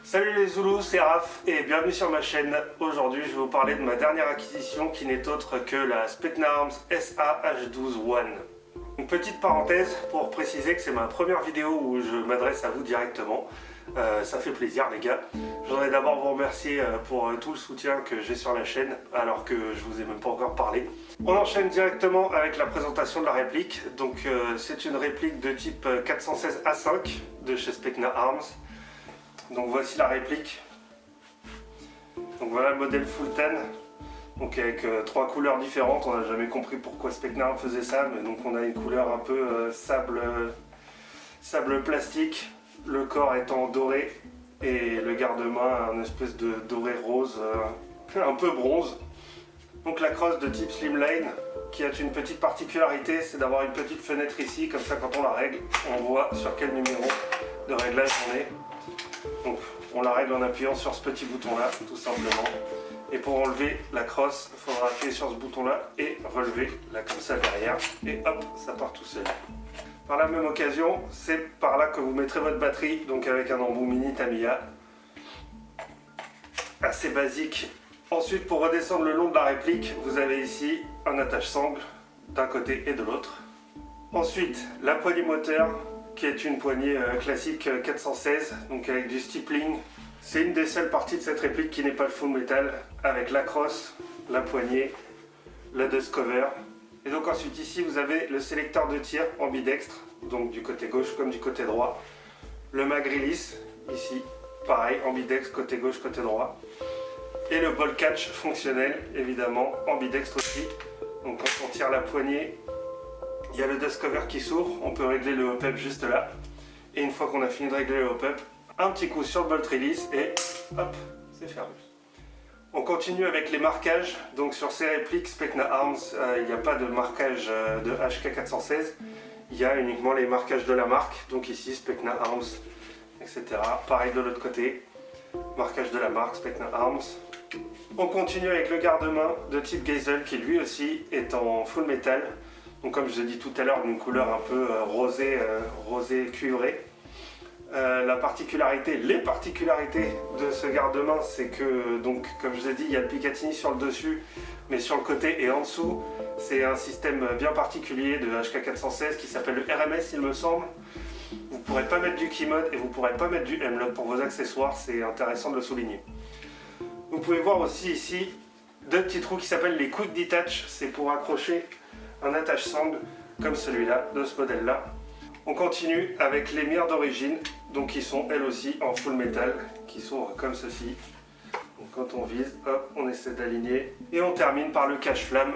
Salut les Zoulous, c'est Raph et bienvenue sur ma chaîne. Aujourd'hui je vais vous parler de ma dernière acquisition qui n'est autre que la Specna Arms SA-H12 One. Une petite parenthèse pour préciser que c'est ma première vidéo où je m'adresse à vous directement. Ça fait plaisir les gars. Je voudrais d'abord vous remercier pour tout le soutien que j'ai sur la chaîne alors que je vous ai même pas encore parlé. On enchaîne directement avec la présentation de la réplique. Donc c'est une réplique de type 416 A5 de chez Specna Arms. Donc voici la réplique. Donc voilà le modèle full tan. Donc avec trois couleurs différentes. On n'a jamais compris pourquoi Specna faisait ça, mais donc on a une couleur un peu sable plastique, le corps étant doré et le garde-main un espèce de doré rose, un peu bronze. Donc la crosse de type slimline qui a une petite particularité, c'est d'avoir une petite fenêtre ici, comme ça quand on la règle, on voit sur quel numéro de réglage on est. Donc on la règle en appuyant sur ce petit bouton là tout simplement, et pour enlever la crosse il faudra appuyer sur ce bouton là et relever là comme ça derrière et hop ça part tout seul. Par la même occasion c'est par là que vous mettrez votre batterie, donc avec un embout mini Tamiya assez basique. Ensuite pour redescendre le long de la réplique vous avez ici un attache-sangle d'un côté et de l'autre. Ensuite la poignée moteur qui est une poignée classique 416, donc avec du stippling. C'est une des seules parties de cette réplique qui n'est pas le full métal, avec la crosse, la poignée, la dust cover. Et donc ensuite ici vous avez le sélecteur de tir ambidextre, donc du côté gauche comme du côté droit. Le mag release, ici, pareil, ambidextre côté gauche, côté droit. Et le ball catch fonctionnel, évidemment, ambidextre aussi. Donc quand on tire la poignée, il y a le dust cover qui s'ouvre, on peut régler le hop-up juste là. Et une fois qu'on a fini de régler le hop-up, un petit coup sur le bolt release et hop, c'est fermé. On continue avec les marquages. Donc sur ces répliques Specna Arms, il n'y a pas de marquage de HK416. Il y a uniquement les marquages de la marque. Donc ici Specna Arms, etc. Pareil de l'autre côté, marquage de la marque Specna Arms. On continue avec le garde-main de type Geisel qui lui aussi est en full métal. Donc comme je vous ai dit tout à l'heure, d'une couleur un peu rosé cuivré. Les particularités de ce garde-main, c'est que, donc, comme je vous ai dit, il y a le Picatinny sur le dessus, mais sur le côté et en dessous, c'est un système bien particulier de HK416 qui s'appelle le RMS, il me semble. Vous ne pourrez pas mettre du keymode et vous ne pourrez pas mettre du M-Lock pour vos accessoires, c'est intéressant de le souligner. Vous pouvez voir aussi ici deux petits trous qui s'appellent les Quick Detach, c'est pour accrocher un attache-sangle comme celui-là, de ce modèle-là. On continue avec les mires d'origine, donc qui sont elles aussi en full métal, qui sont comme ceci. Donc quand on vise, hop, on essaie d'aligner. Et on termine par le cache-flamme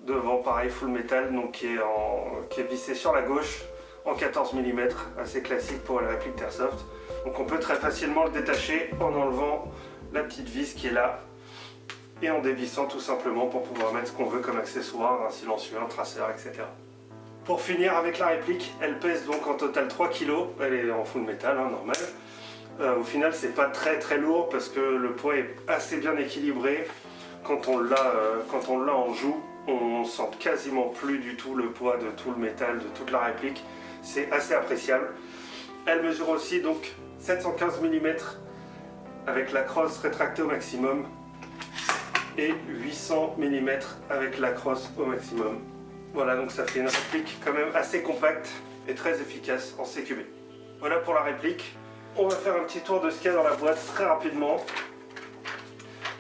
devant, pareil, full métal, donc qui est vissé sur la gauche en 14 mm, assez classique pour la réplique Airsoft. Donc on peut très facilement le détacher en enlevant la petite vis qui est là et en dévissant tout simplement pour pouvoir mettre ce qu'on veut comme accessoire, un silencieux, un traceur, etc. Pour finir avec la réplique, elle pèse donc en total 3 kg, elle est en full métal, hein, normal. Au final c'est pas très lourd parce que le poids est assez bien équilibré. Quand on l'a en joue, on sent quasiment plus du tout le poids de tout le métal, de toute la réplique. C'est assez appréciable. Elle mesure aussi donc 715 mm avec la crosse rétractée au maximum et 800 mm avec la crosse au maximum. Voilà, donc ça fait une réplique quand même assez compacte et très efficace en CQB. Voilà pour la réplique. On va faire un petit tour de ce qu'il y a dans la boîte très rapidement.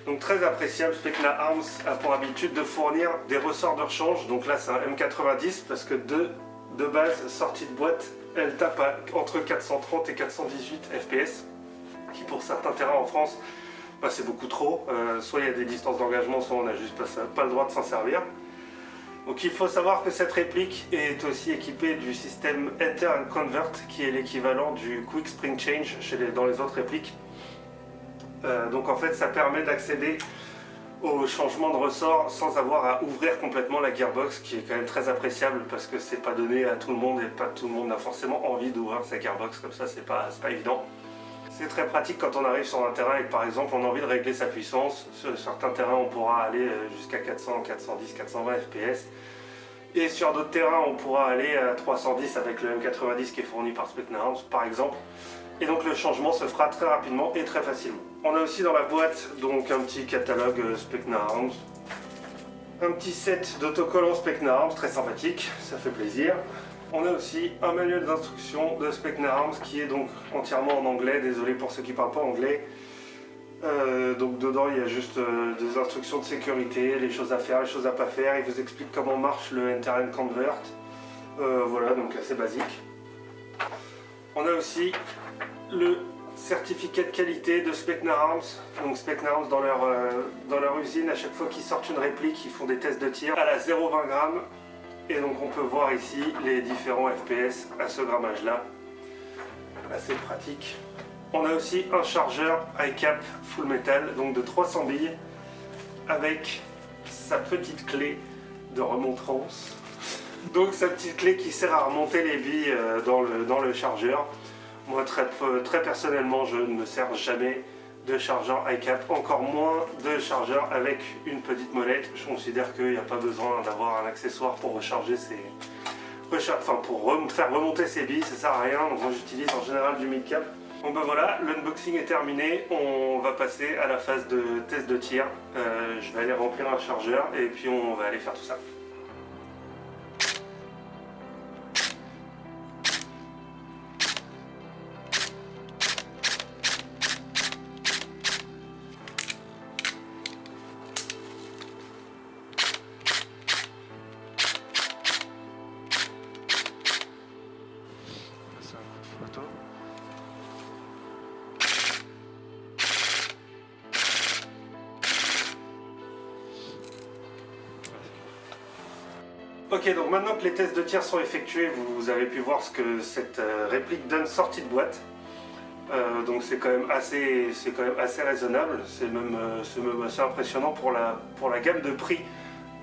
Donc très appréciable, Specna Arms a pour habitude de fournir des ressorts de rechange. Donc là c'est un M90 parce que de base, sortie de boîte, elle tape entre 430 et 418 FPS, qui pour certains terrains en France, bah, c'est beaucoup trop. Soit il y a des distances d'engagement, soit on n'a juste pas le droit de s'en servir. Donc il faut savoir que cette réplique est aussi équipée du système Enter and Convert, qui est l'équivalent du Quick Spring Change dans les autres répliques. Donc en fait ça permet d'accéder au changement de ressort sans avoir à ouvrir complètement la gearbox, qui est quand même très appréciable parce que c'est pas donné à tout le monde et pas tout le monde n'a forcément envie d'ouvrir sa gearbox comme ça, c'est pas évident. C'est très pratique quand on arrive sur un terrain et que par exemple on a envie de régler sa puissance. Sur certains terrains on pourra aller jusqu'à 400, 410, 420 fps. Et sur d'autres terrains on pourra aller à 310 avec le M90 qui est fourni par Specna Arms par exemple. Et donc le changement se fera très rapidement et très facilement. On a aussi dans la boîte donc un petit catalogue Specna Arms. Un petit set d'autocollants Specna Arms, très sympathique, ça fait plaisir. On a aussi un manuel d'instruction de Specna Arms qui est donc entièrement en anglais, désolé pour ceux qui ne parlent pas anglais. Donc dedans il y a juste des instructions de sécurité, les choses à faire, les choses à pas faire, il vous explique comment marche le Enter and Convert. Voilà, donc assez basique. On a aussi le certificat de qualité de Specna Arms. Donc Specna Arms dans leur usine, à chaque fois qu'ils sortent une réplique, ils font des tests de tir à la 0,20 grammes. Et donc on peut voir ici les différents FPS à ce grammage-là. Assez pratique. On a aussi un chargeur iCap Full Metal, donc de 300 billes, avec sa petite clé de remontrance. Donc sa petite clé qui sert à remonter les billes dans le chargeur. Moi très personnellement je ne me sers jamais de chargeur iCap, encore moins de chargeur avec une petite molette. Je considère qu'il n'y a pas besoin d'avoir un accessoire pour recharger pour faire remonter ses billes, ça sert à rien. Donc moi j'utilise en général du mid-cap. Bon ben voilà, l'unboxing est terminé, on va passer à la phase de test de tir. Je vais aller remplir un chargeur et puis on va aller faire tout ça. Ok, donc maintenant que les tests de tir sont effectués, vous avez pu voir ce que cette réplique donne sortie de boîte. Donc c'est quand même assez raisonnable, c'est même assez impressionnant pour la gamme de prix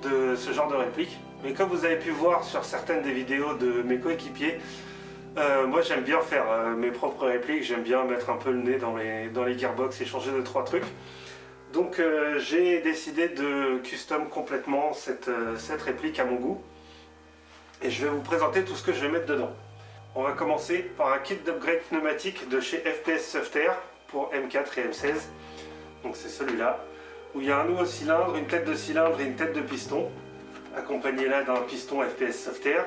de ce genre de réplique. Mais comme vous avez pu voir sur certaines des vidéos de mes coéquipiers, moi j'aime bien faire mes propres répliques, j'aime bien mettre un peu le nez dans les gearbox et changer 2-3 trucs. Donc j'ai décidé de custom complètement cette réplique à mon goût. Et je vais vous présenter tout ce que je vais mettre dedans. On va commencer par un kit d'upgrade pneumatique de chez FPS Software pour M4 et M16. Donc c'est celui-là, où il y a un nouveau cylindre, une tête de cylindre et une tête de piston, accompagné là d'un piston FPS Software.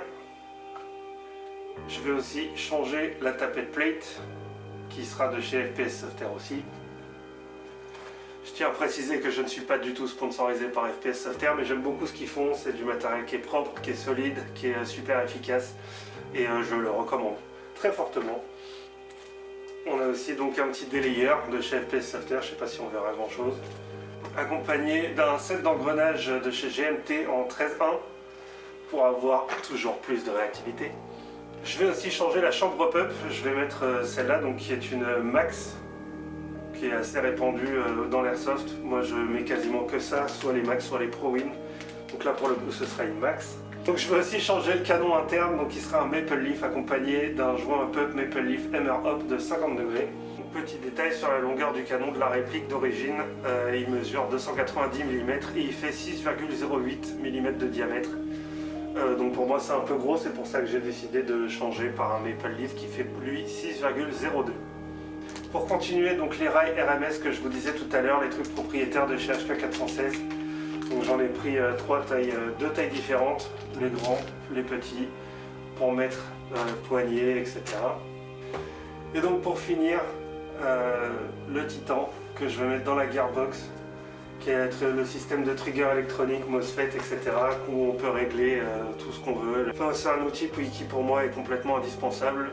Je vais aussi changer la tapette plate, qui sera de chez FPS Software aussi. Je tiens à préciser que je ne suis pas du tout sponsorisé par FPS Software, mais j'aime beaucoup ce qu'ils font. C'est du matériel qui est propre, qui est solide, qui est super efficace et je le recommande très fortement. On a aussi donc un petit délayeur de chez FPS Software, je ne sais pas si on verra grand chose, accompagné d'un set d'engrenages de chez GMT en 13.1 pour avoir toujours plus de réactivité. Je vais aussi changer la chambre pop-up, je vais mettre celle-là donc qui est une Max, qui est assez répandu dans l'airsoft. Moi je mets quasiment que ça, soit les Max soit les ProWin. Donc là pour le coup ce sera une Max. Donc je vais aussi changer le canon interne, donc qui sera un Maple Leaf accompagné d'un joint up Maple Leaf MR Hop de 50 degrés. Petit détail sur la longueur du canon de la réplique d'origine, il mesure 290 mm et il fait 6,08 mm de diamètre. Donc pour moi c'est un peu gros, c'est pour ça que j'ai décidé de changer par un Maple Leaf qui fait lui 6,02. Pour continuer, donc les rails RMS que je vous disais tout à l'heure, les trucs propriétaires de chez HK416. Donc j'en ai pris deux tailles différentes, les grands, les petits, pour mettre dans le poignet, etc. Et donc pour finir, le Titan que je vais mettre dans la gearbox, qui est le système de trigger électronique, MOSFET, etc. où on peut régler tout ce qu'on veut. Enfin, c'est un outil qui pour moi est complètement indispensable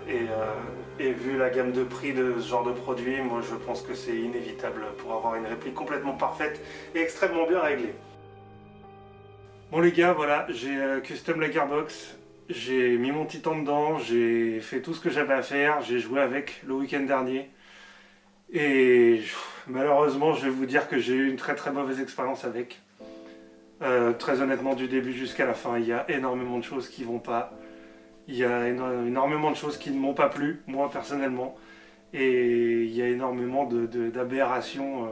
et vu la gamme de prix de ce genre de produit, moi je pense que c'est inévitable pour avoir une réplique complètement parfaite et extrêmement bien réglée. Bon les gars, voilà, j'ai custom la gearbox, j'ai mis mon Titan dedans, j'ai fait tout ce que j'avais à faire, j'ai joué avec le week-end dernier. Et malheureusement, je vais vous dire que j'ai eu une très mauvaise expérience avec. Très honnêtement, du début jusqu'à la fin, il y a énormément de choses qui vont pas. Il y a énormément de choses qui ne m'ont pas plu, moi personnellement. Et il y a énormément d'aberrations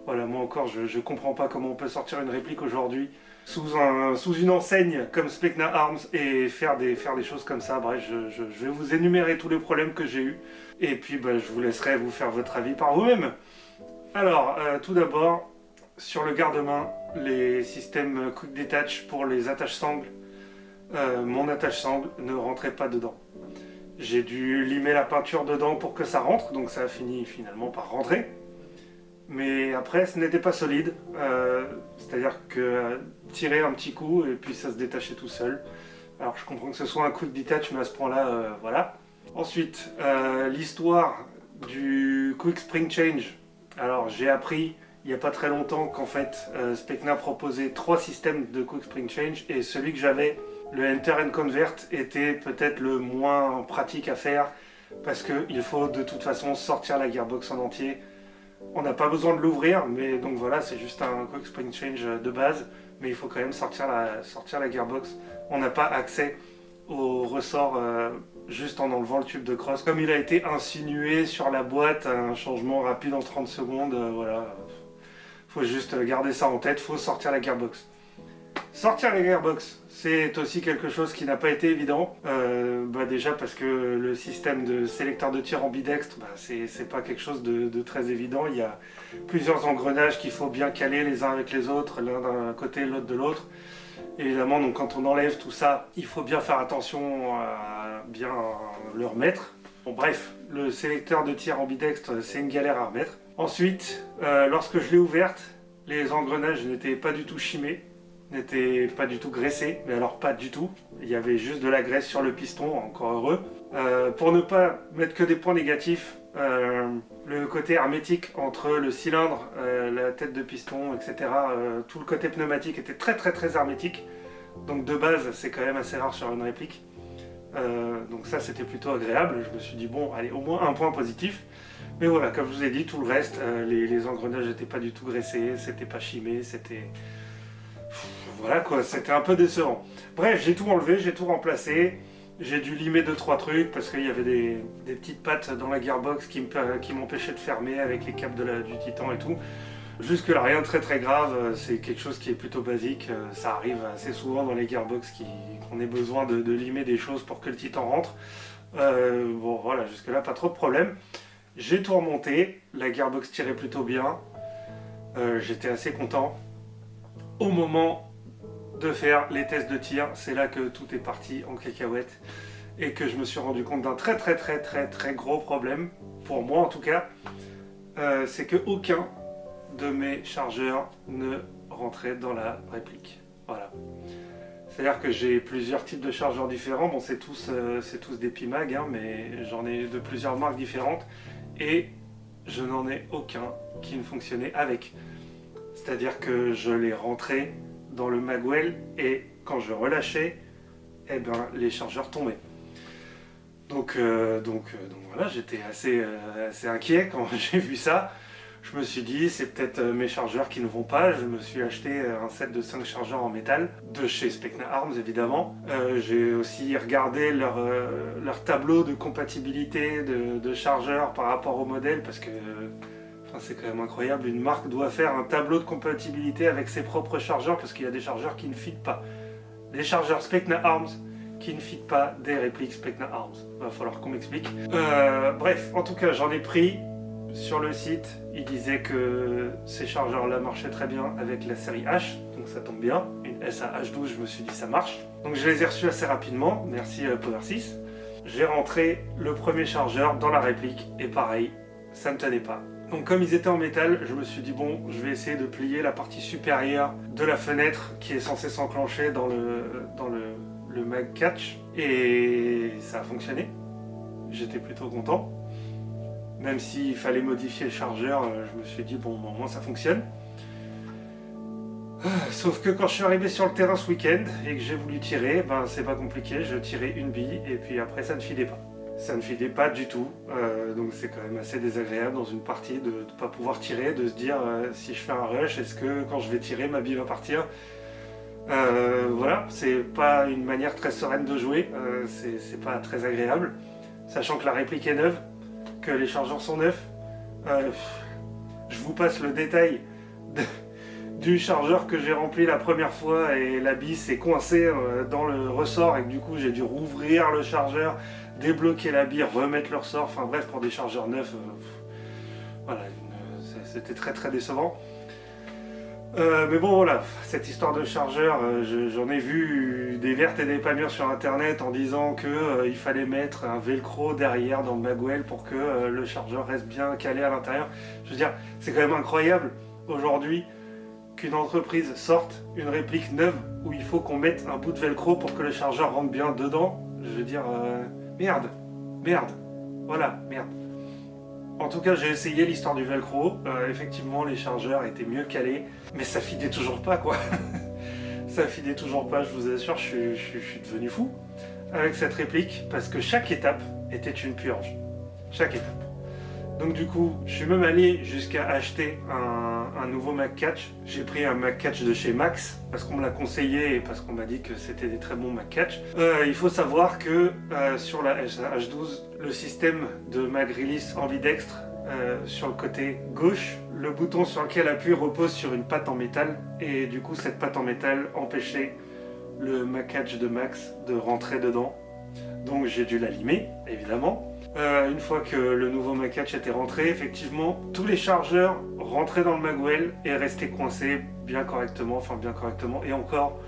Voilà, moi encore, je comprends pas comment on peut sortir une réplique aujourd'hui sous une enseigne comme Specna Arms et faire des choses comme ça. Bref, je vais vous énumérer tous les problèmes que j'ai eus. Et puis bah, je vous laisserai vous faire votre avis par vous-même. Alors, tout d'abord, sur le garde-main, les systèmes Quick Detach pour les attaches sangles, mon attache sangle ne rentrait pas dedans. J'ai dû limer la peinture dedans pour que ça rentre, donc ça a fini finalement par rentrer. Mais après, ce n'était pas solide, c'est-à-dire que tirer un petit coup et puis ça se détachait tout seul. Alors je comprends que ce soit un quick detach, mais à ce point-là, voilà. Ensuite, l'histoire du quick spring change. Alors j'ai appris il n'y a pas très longtemps qu'en fait Specna proposait 3 systèmes de quick spring change et celui que j'avais, le Enter and Convert, était peut-être le moins pratique à faire parce qu'il faut de toute façon sortir la gearbox en entier. On n'a pas besoin de l'ouvrir, mais donc voilà, c'est juste un quick spring change de base, mais il faut quand même sortir la gearbox. On n'a pas accès au ressort juste en enlevant le tube de crosse. Comme il a été insinué sur la boîte, un changement rapide en 30 secondes, voilà. Faut juste garder ça en tête, faut sortir la gearbox. Sortir la gearbox, c'est aussi quelque chose qui n'a pas été évident. Déjà parce que le système de sélecteur de tir ambidextre, c'est pas quelque chose de très évident. Il y a plusieurs engrenages qu'il faut bien caler les uns avec les autres, l'un d'un côté, l'autre de l'autre. Évidemment, donc quand on enlève tout ça, il faut bien faire attention à bien le remettre. Bon, bref, le sélecteur de tir ambidextre, c'est une galère à remettre. Ensuite, lorsque je l'ai ouverte, les engrenages n'étaient pas du tout chimés, n'étaient pas du tout graissés, mais alors pas du tout. Il y avait juste de la graisse sur le piston, encore heureux. Pour ne pas mettre que des points négatifs, le côté hermétique entre le cylindre, la tête de piston, etc., tout le côté pneumatique était très très très hermétique. Donc de base, c'est quand même assez rare sur une réplique. Donc ça, c'était plutôt agréable. Je me suis dit, bon, allez, au moins un point positif. Mais voilà, comme je vous ai dit, tout le reste, les engrenages n'étaient pas du tout graissés, c'était pas chimé, c'était... Voilà quoi, c'était un peu décevant. Bref, j'ai tout enlevé, j'ai tout remplacé. J'ai dû limer 2-3 trucs parce qu'il y avait des petites pattes dans la gearbox qui m'empêchaient de fermer avec les câbles du Titan et tout. Jusque là, rien de très très grave, c'est quelque chose qui est plutôt basique. Ça arrive assez souvent dans les gearbox qu'on ait besoin de limer des choses pour que le Titan rentre. Bon voilà, jusque là, pas trop de problème. J'ai tout remonté, la gearbox tirait plutôt bien. J'étais assez content. Au moment de faire les tests de tir, c'est là que tout est parti en cacahuète et que je me suis rendu compte d'un très très très très très gros problème, pour moi en tout cas, c'est que aucun de mes chargeurs ne rentrait dans la réplique. Voilà. C'est-à-dire que j'ai plusieurs types de chargeurs différents, bon c'est tous des Pimag, hein, mais j'en ai de plusieurs marques différentes et je n'en ai aucun qui ne fonctionnait avec. C'est-à-dire que je les rentrais dans le magwell et quand je relâchais, eh ben, les chargeurs tombaient. Donc voilà, j'étais assez inquiet quand j'ai vu ça. Je me suis dit, c'est peut-être mes chargeurs qui ne vont pas. Je me suis acheté un set de 5 chargeurs en métal, de chez Specna Arms évidemment. J'ai aussi regardé leur tableau de compatibilité de chargeurs par rapport au modèle, parce que c'est quand même incroyable, une marque doit faire un tableau de compatibilité avec ses propres chargeurs, parce qu'il y a des chargeurs qui ne fitent pas. Des chargeurs Specna Arms qui ne fitent pas des répliques Specna Arms. Il va falloir qu'on m'explique. Bref, en tout cas, j'en ai pris. Sur le site, il disait que ces chargeurs-là marchaient très bien avec la série H, donc ça tombe bien. Une SAH12, je me suis dit ça marche. Donc je les ai reçus assez rapidement, merci Power 6. J'ai rentré le premier chargeur dans la réplique et pareil, ça ne tenait pas. Donc comme ils étaient en métal, je me suis dit bon, je vais essayer de plier la partie supérieure de la fenêtre qui est censée s'enclencher dans le mag catch et ça a fonctionné. J'étais plutôt content. Même s'il fallait modifier le chargeur, je me suis dit bon, au moins ça fonctionne. Sauf que quand je suis arrivé sur le terrain ce week-end et que j'ai voulu tirer, c'est pas compliqué, je tirais une bille et puis après ça ne filait pas. Ça ne filait pas du tout, donc c'est quand même assez désagréable dans une partie de ne pas pouvoir tirer, de se dire si je fais un rush, est-ce que quand je vais tirer ma bille va partir? Voilà, c'est pas une manière très sereine de jouer, c'est pas très agréable, sachant que la réplique est neuve, que les chargeurs sont neufs. Je vous passe le détail du chargeur que j'ai rempli la première fois et la bille s'est coincée dans le ressort et que du coup j'ai dû rouvrir le chargeur, débloquer la bille, remettre le ressort, enfin bref, pour des chargeurs neufs, voilà, c'était très très décevant. Mais bon voilà, cette histoire de chargeur, j'en ai vu des vertes et des pas mûres sur internet en disant que il fallait mettre un velcro derrière dans le magwell pour que le chargeur reste bien calé à l'intérieur. Je veux dire, c'est quand même incroyable aujourd'hui qu'une entreprise sorte une réplique neuve où il faut qu'on mette un bout de velcro pour que le chargeur rentre bien dedans. Je veux dire, merde, voilà, merde. En tout cas, j'ai essayé l'histoire du velcro. Effectivement, les chargeurs étaient mieux calés, mais ça filait toujours pas, quoi. Ça filait toujours pas, je vous assure, je suis devenu fou avec cette réplique parce que chaque étape était une purge. Chaque étape. Donc du coup, je suis même allé jusqu'à acheter un nouveau Mac-Catch. J'ai pris un Mac-Catch de chez Max, parce qu'on me l'a conseillé et parce qu'on m'a dit que c'était des très bons Mac-Catch. Il faut savoir que sur la H12, le système de Mag Release ambidextre, sur le côté gauche, le bouton sur lequel appuie repose sur une patte en métal. Et du coup, cette patte en métal empêchait le Mac-Catch de Max de rentrer dedans. Donc j'ai dû la limer, évidemment. Une fois que le nouveau Mac-Catch était rentré, effectivement, tous les chargeurs rentraient dans le magwell et restaient coincés bien correctement, et encore,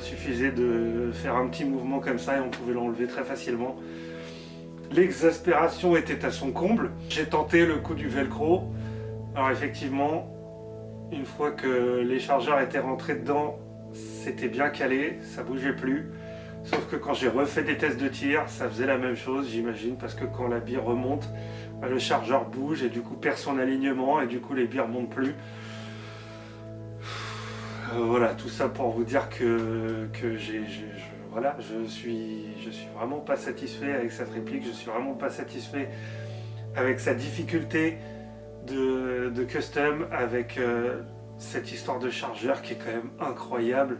suffisait de faire un petit mouvement comme ça et on pouvait l'enlever très facilement. L'exaspération était à son comble. J'ai tenté le coup du velcro. Alors effectivement, une fois que les chargeurs étaient rentrés dedans, c'était bien calé, ça bougeait plus. Sauf que quand j'ai refait des tests de tir, ça faisait la même chose, j'imagine, parce que quand la bille remonte, le chargeur bouge et du coup perd son alignement et du coup les billes ne remontent plus. Voilà, tout ça pour vous dire que voilà, je suis vraiment pas satisfait avec cette réplique, je suis vraiment pas satisfait avec sa difficulté de custom, avec cette histoire de chargeur qui est quand même incroyable.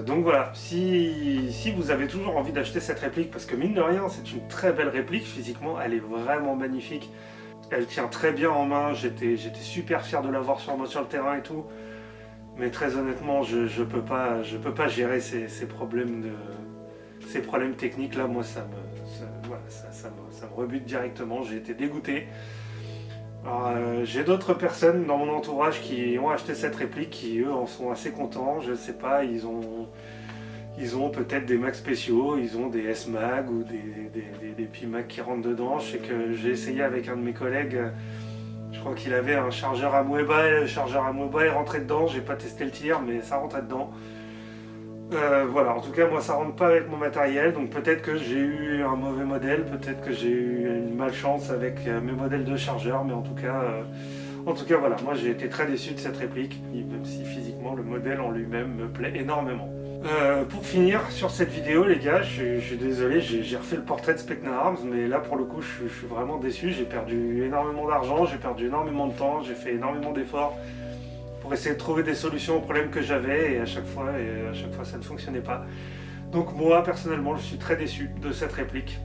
Donc voilà, si vous avez toujours envie d'acheter cette réplique, parce que mine de rien c'est une très belle réplique, physiquement elle est vraiment magnifique, elle tient très bien en main, j'étais super fier de l'avoir sur moi sur le terrain et tout, mais très honnêtement je peux pas gérer ces problèmes techniques là, moi ça me rebute directement, j'ai été dégoûté. Alors, j'ai d'autres personnes dans mon entourage qui ont acheté cette réplique, qui eux en sont assez contents, je sais pas, ils ont peut-être des Mac spéciaux, ils ont des S-Mag ou des P-Mag qui rentrent dedans. Je sais que j'ai essayé avec un de mes collègues, je crois qu'il avait un chargeur Amoeba, et le chargeur Amoeba est rentré dedans, j'ai pas testé le tir mais ça rentrait dedans. Voilà, en tout cas moi ça rentre pas avec mon matériel, donc peut-être que j'ai eu un mauvais modèle, peut-être que j'ai eu une malchance avec mes modèles de chargeurs, mais en tout cas voilà, moi j'ai été très déçu de cette réplique, même si physiquement le modèle en lui-même me plaît énormément. Pour finir sur cette vidéo les gars, je suis désolé, j'ai refait le portrait de Specna Arms, mais là pour le coup je suis vraiment déçu, j'ai perdu énormément d'argent, j'ai perdu énormément de temps, j'ai fait énormément d'efforts pour essayer de trouver des solutions aux problèmes que j'avais et à chaque fois ça ne fonctionnait pas. Donc moi personnellement je suis très déçu de cette réplique.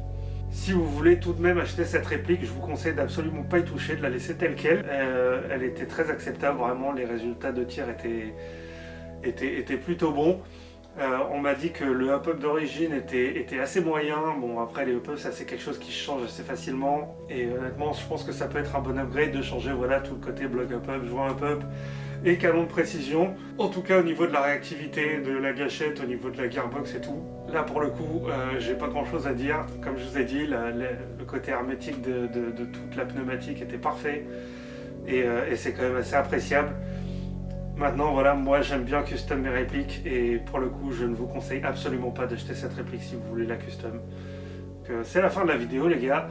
Si vous voulez tout de même acheter cette réplique, je vous conseille d'absolument pas y toucher, de la laisser telle qu'elle. Elle était très acceptable, vraiment les résultats de tir étaient plutôt bons. On m'a dit que le hop-up d'origine était assez moyen. Bon après les hop-ups ça c'est quelque chose qui change assez facilement et honnêtement je pense que ça peut être un bon upgrade de changer voilà tout le côté bloc hop-up, joint hop-up et canon de précision. En tout cas au niveau de la réactivité, de la gâchette, au niveau de la gearbox et tout, là pour le coup j'ai pas grand chose à dire. Comme je vous ai dit, le côté hermétique de toute la pneumatique était parfait et c'est quand même assez appréciable. Maintenant voilà, moi j'aime bien custom mes répliques et pour le coup je ne vous conseille absolument pas d'acheter cette réplique si vous voulez la custom. C'est la fin de la vidéo les gars.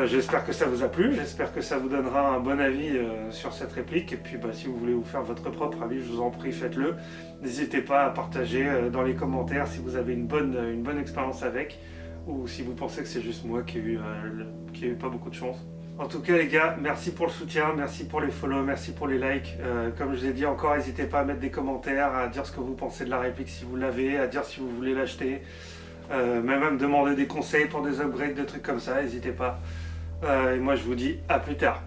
J'espère que ça vous a plu, j'espère que ça vous donnera un bon avis sur cette réplique et puis si vous voulez vous faire votre propre avis, je vous en prie faites-le. N'hésitez pas à partager dans les commentaires si vous avez une bonne expérience avec ou si vous pensez que c'est juste moi qui ai eu pas beaucoup de chance. En tout cas les gars, merci pour le soutien, merci pour les follow, merci pour les likes. Comme je vous ai dit encore, n'hésitez pas à mettre des commentaires, à dire ce que vous pensez de la réplique si vous l'avez, à dire si vous voulez l'acheter. Même à me demander des conseils pour des upgrades, des trucs comme ça, n'hésitez pas. Et moi je vous dis à plus tard.